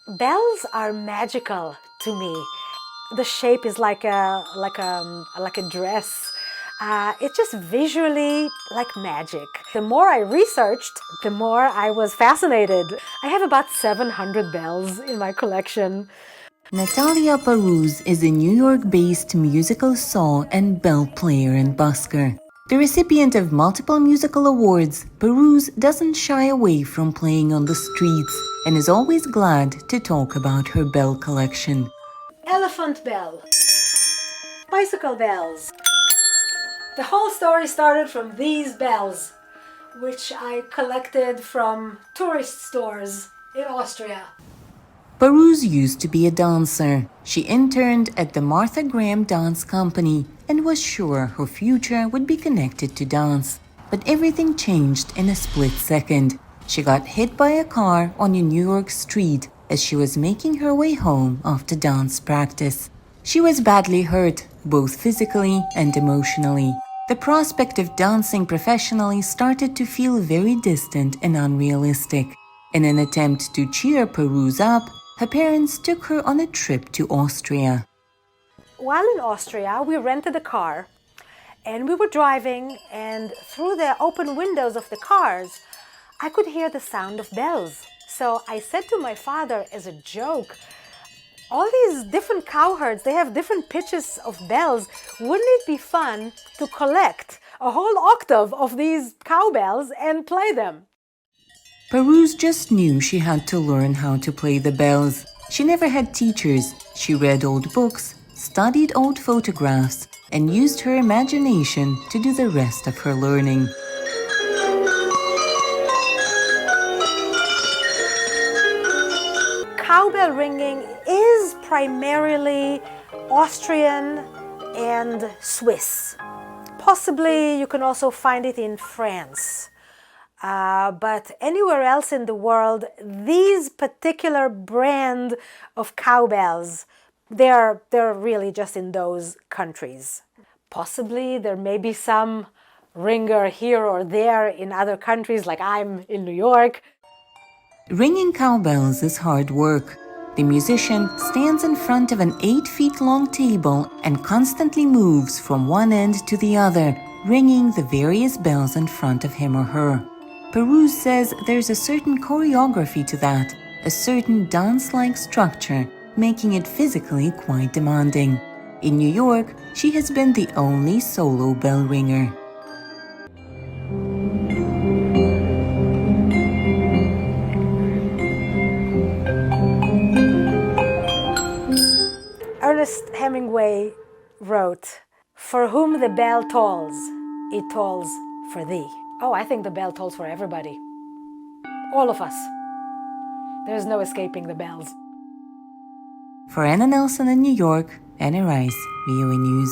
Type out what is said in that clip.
Bells are magical to me. The shape is like a dress. It's just visually like magic. The more I researched, the more I was fascinated. I have about 700 bells in my collection. Natalia Paruz is a New York-based musical saw and bell player and busker. The recipient of multiple musical awards, Paruz doesn't shy away from playing on the streets and is always glad to talk about her bell collection. Elephant bell, bicycle bells. The whole story started from these bells, which I collected from tourist stores in Austria. Paruz used to be a dancer. She interned at the Martha Graham Dance Company and was sure her future would be connected to dance. But everything changed in a split second. She got hit by a car on a New York street as she was making her way home after dance practice. She was badly hurt, both physically and emotionally. The prospect of dancing professionally started to feel very distant and unrealistic. In an attempt to cheer Paruz up, her parents took her on a trip to Austria. While in Austria, we rented a car and we were driving, and through the open windows of the cars, I could hear the sound of bells. So I said to my father as a joke, all these different cowherds, they have different pitches of bells. Wouldn't it be fun to collect a whole octave of these cowbells and play them? Paruz just knew she had to learn how to play the bells. She never had teachers. She read old books, studied old photographs, and used her imagination to do the rest of her learning. Cowbell ringing is primarily Austrian and Swiss. Possibly you can also find it in France. But anywhere else in the world, these particular brand of cowbells, they're really just in those countries. Possibly there may be some ringer here or there in other countries, like I'm in New York. Ringing cowbells is hard work. The musician stands in front of an 8-feet-long table and constantly moves from one end to the other, ringing the various bells in front of him or her. Paruz says there's a certain choreography to that, a certain dance-like structure, making it physically quite demanding. In New York, she has been the only solo bell ringer. Ernest Hemingway wrote, "For whom the bell tolls, it tolls for thee." Oh, I think the bell tolls for everybody. All of us. There's no escaping the bells. For Anna Nelson in New York, Anna Rice, VOA News.